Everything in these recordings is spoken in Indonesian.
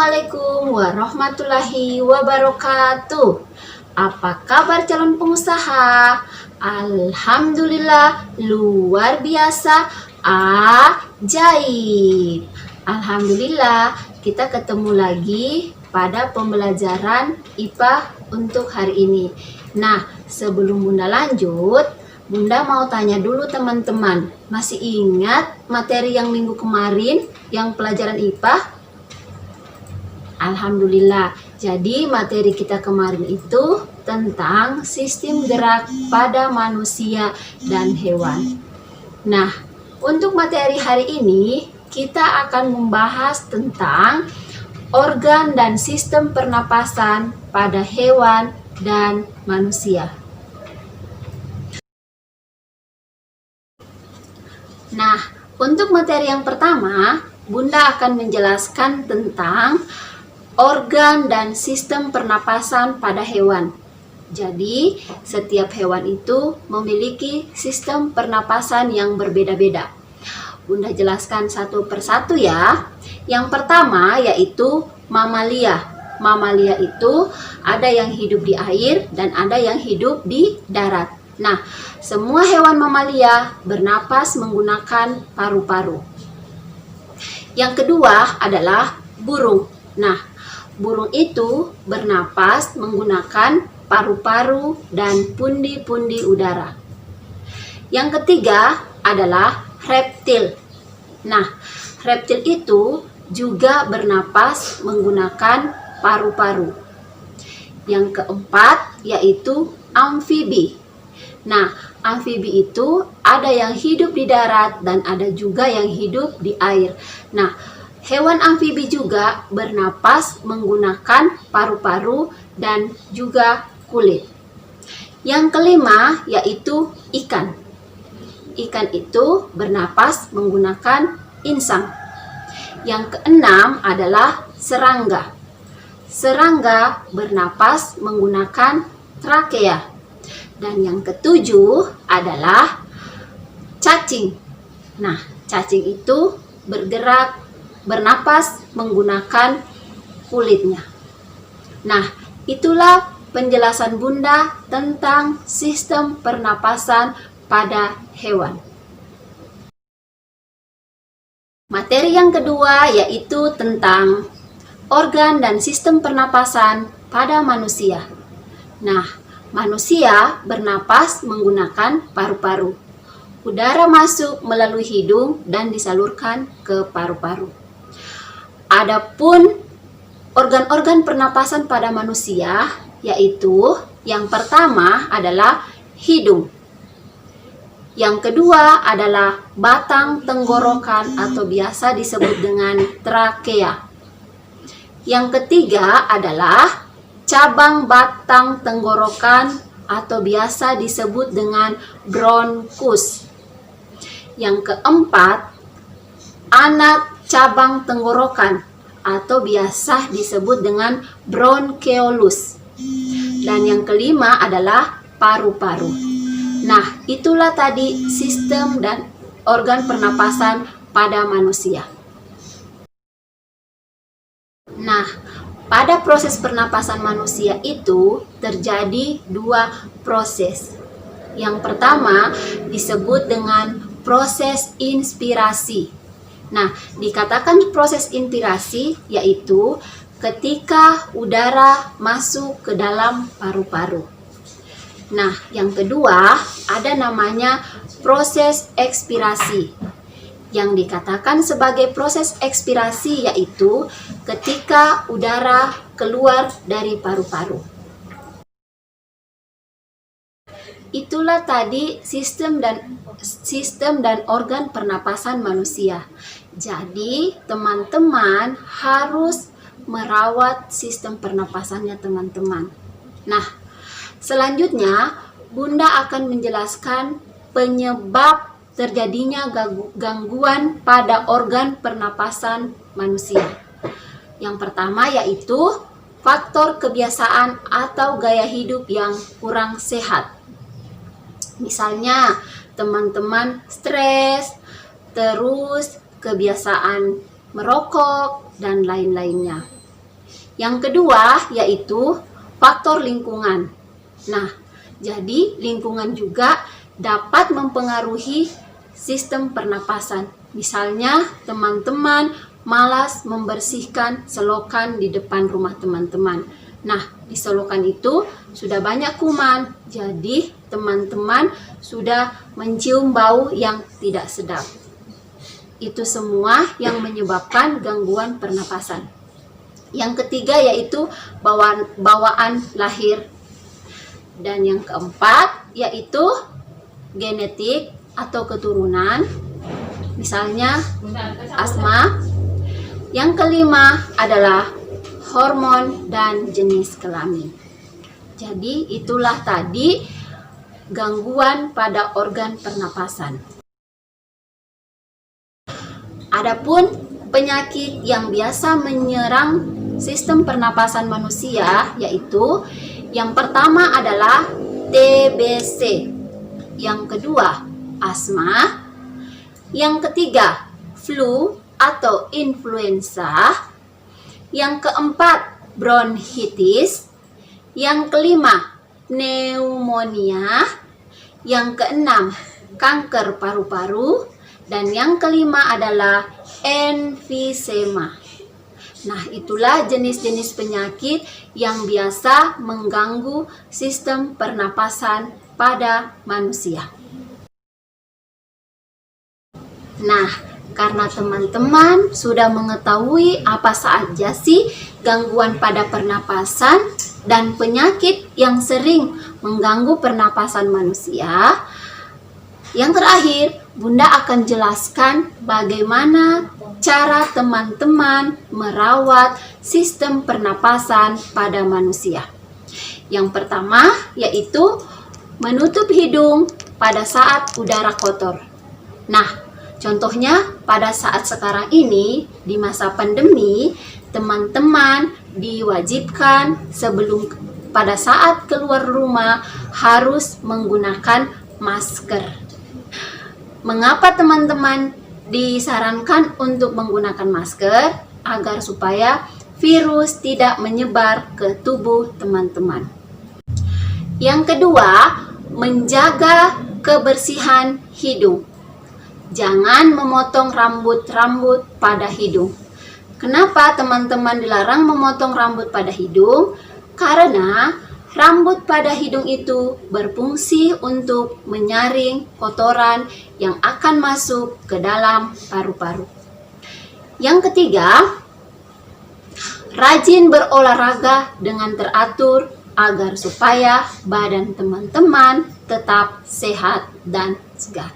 Assalamualaikum warahmatullahi wabarakatuh. Apa kabar calon pengusaha? Alhamdulillah, luar biasa, ajaib. Alhamdulillah, kita ketemu lagi pada pembelajaran IPA untuk hari ini. Nah, sebelum Bunda lanjut, Bunda mau tanya dulu teman-teman, masih ingat materi yang minggu kemarin yang pelajaran IPA? Alhamdulillah, jadi materi kita kemarin itu tentang sistem gerak pada manusia dan hewan. Nah, untuk materi hari ini kita akan membahas tentang organ dan sistem pernapasan pada hewan dan manusia. Nah, untuk materi yang pertama, Bunda akan menjelaskan tentang organ dan sistem pernapasan pada hewan. Jadi, setiap hewan itu memiliki sistem pernapasan yang berbeda-beda. Bunda jelaskan satu persatu ya. Yang pertama yaitu mamalia. Mamalia itu ada yang hidup di air dan ada yang hidup di darat. Nah, semua hewan mamalia bernapas menggunakan paru-paru. Yang kedua adalah burung. Nah, burung itu bernapas menggunakan paru-paru dan pundi-pundi udara. Yang ketiga adalah reptil. Nah, reptil itu juga bernapas menggunakan paru-paru. Yang keempat yaitu amfibi. Nah, amfibi itu ada yang hidup di darat dan ada juga yang hidup di air. Nah, hewan amfibi juga bernapas menggunakan paru-paru dan juga kulit. Yang kelima yaitu ikan. Ikan itu bernapas menggunakan insang. Yang keenam adalah serangga. Serangga bernapas menggunakan trakea. Dan yang ketujuh adalah cacing. Nah, cacing itu bernapas menggunakan kulitnya. Nah, itulah penjelasan Bunda tentang sistem pernapasan pada hewan. Materi yang kedua yaitu tentang organ dan sistem pernapasan pada manusia. Nah, manusia bernapas menggunakan paru-paru. Udara masuk melalui hidung dan disalurkan ke paru-paru. Adapun organ-organ pernapasan pada manusia yaitu yang pertama adalah hidung. Yang kedua adalah batang tenggorokan atau biasa disebut dengan trakea. Yang ketiga adalah cabang batang tenggorokan atau biasa disebut dengan bronkus. Yang keempat, anak cabang tenggorokan atau biasa disebut dengan bronkeolus. Dan yang kelima adalah paru-paru. Nah, itulah tadi sistem dan organ pernapasan pada manusia. Nah, pada proses pernapasan manusia itu terjadi dua proses. Yang pertama disebut dengan proses inspirasi. Nah, dikatakan proses inspirasi yaitu ketika udara masuk ke dalam paru-paru. Nah, yang kedua ada namanya proses ekspirasi. Yang dikatakan sebagai proses ekspirasi yaitu ketika udara keluar dari paru-paru. Itulah tadi sistem dan organ pernapasan manusia. Jadi, teman-teman harus merawat sistem pernapasannya teman-teman. Nah, selanjutnya Bunda akan menjelaskan penyebab terjadinya gangguan pada organ pernapasan manusia. Yang pertama yaitu faktor kebiasaan atau gaya hidup yang kurang sehat. Misalnya teman-teman stres, terus kebiasaan merokok, dan lain-lainnya. Yang kedua yaitu faktor lingkungan. Nah, jadi lingkungan juga dapat mempengaruhi sistem pernapasan. Misalnya teman-teman malas membersihkan selokan di depan rumah teman-teman. Nah, di selokan itu sudah banyak kuman, jadi teman-teman sudah mencium bau yang tidak sedap. Itu semua yang menyebabkan gangguan pernapasan. Yang ketiga yaitu bawaan lahir. Dan yang keempat yaitu genetik atau keturunan, misalnya asma. Yang kelima adalah hormon dan jenis kelamin. Jadi itulah tadi gangguan pada organ pernapasan. Adapun penyakit yang biasa menyerang sistem pernapasan manusia yaitu yang pertama adalah TBC, yang kedua asma, yang ketiga flu atau influenza, yang keempat bronkitis, yang kelima pneumonia, yang keenam kanker paru-paru, dan yang kelima adalah emfisema. Nah, itulah jenis-jenis penyakit yang biasa mengganggu sistem pernapasan pada manusia. Nah, karena teman-teman sudah mengetahui apa saja sih gangguan pada pernapasan dan penyakit yang sering mengganggu pernapasan manusia, yang terakhir Bunda akan jelaskan bagaimana cara teman-teman merawat sistem pernapasan pada manusia. Yang pertama yaitu menutup hidung pada saat udara kotor. Nah, contohnya pada saat sekarang ini di masa pandemi, teman-teman diwajibkan sebelum pada saat keluar rumah harus menggunakan masker. Mengapa teman-teman disarankan untuk menggunakan masker? Agar supaya virus tidak menyebar ke tubuh teman-teman. Yang kedua, menjaga kebersihan hidung. Jangan memotong rambut-rambut pada hidung. Kenapa teman-teman dilarang memotong rambut pada hidung? Karena rambut pada hidung itu berfungsi untuk menyaring kotoran yang akan masuk ke dalam paru-paru. Yang ketiga, rajin berolahraga dengan teratur agar supaya badan teman-teman tetap sehat dan segar.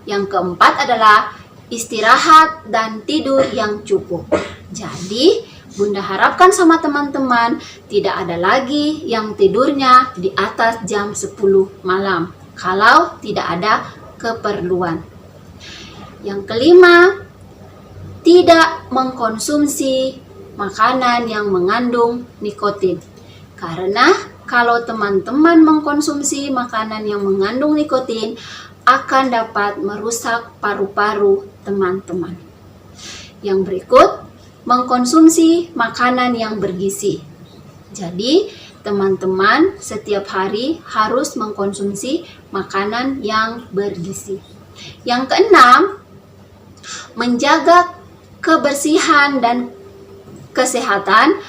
Yang keempat adalah istirahat dan tidur yang cukup. Jadi, Bunda harapkan sama teman-teman tidak ada lagi yang tidurnya di atas jam 10 malam kalau tidak ada keperluan. Yang kelima, tidak mengkonsumsi makanan yang mengandung nikotin. Karena kalau teman-teman mengkonsumsi makanan yang mengandung nikotin akan dapat merusak paru-paru teman-teman. Yang berikut, mengkonsumsi makanan yang bergizi. Jadi, teman-teman setiap hari harus mengkonsumsi makanan yang bergizi. Yang keenam, menjaga kebersihan dan kesehatan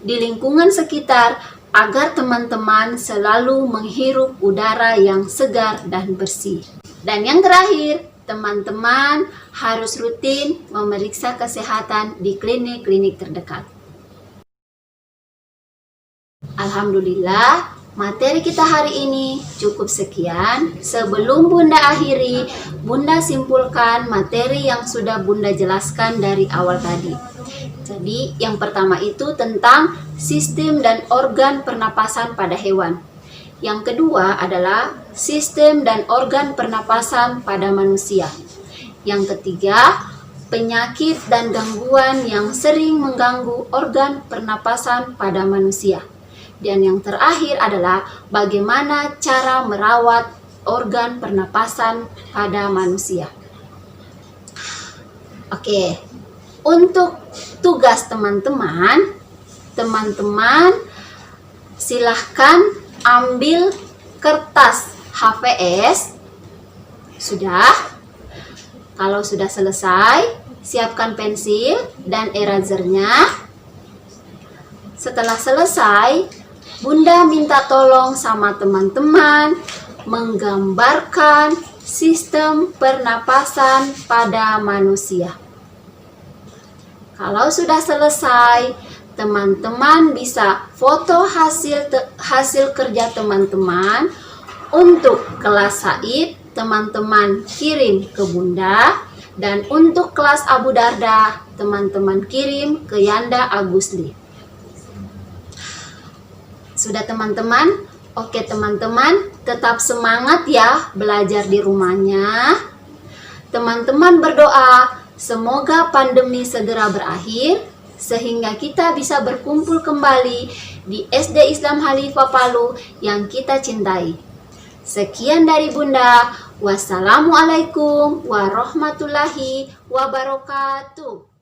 di lingkungan sekitar agar teman-teman selalu menghirup udara yang segar dan bersih. Dan yang terakhir, teman-teman harus rutin memeriksa kesehatan di klinik-klinik terdekat. Alhamdulillah, materi kita hari ini cukup sekian. Sebelum Bunda akhiri, Bunda simpulkan materi yang sudah Bunda jelaskan dari awal tadi. Jadi, yang pertama itu tentang sistem dan organ pernapasan pada hewan. Yang kedua adalah sistem dan organ pernapasan pada manusia. Yang ketiga, penyakit dan gangguan yang sering mengganggu organ pernapasan pada manusia. Dan yang terakhir adalah bagaimana cara merawat organ pernapasan pada manusia. Oke, untuk tugas teman-teman, teman-teman silahkan ambil kertas HVS. Sudah? Kalau sudah selesai, siapkan pensil dan erasernya. Setelah selesai, Bunda minta tolong sama teman-teman menggambarkan sistem pernapasan pada manusia. Kalau sudah selesai, teman-teman bisa foto hasil kerja teman-teman. Untuk kelas Said, teman-teman kirim ke Bunda, dan untuk kelas Abu Darda, teman-teman kirim ke Yanda Agusli. Sudah teman-teman? Oke teman-teman, tetap semangat ya belajar di rumahnya. Teman-teman berdoa semoga pandemi segera berakhir sehingga kita bisa berkumpul kembali di SD Islam Khalifah Palu yang kita cintai. Sekian dari Bunda. Wassalamualaikum warahmatullahi wabarakatuh.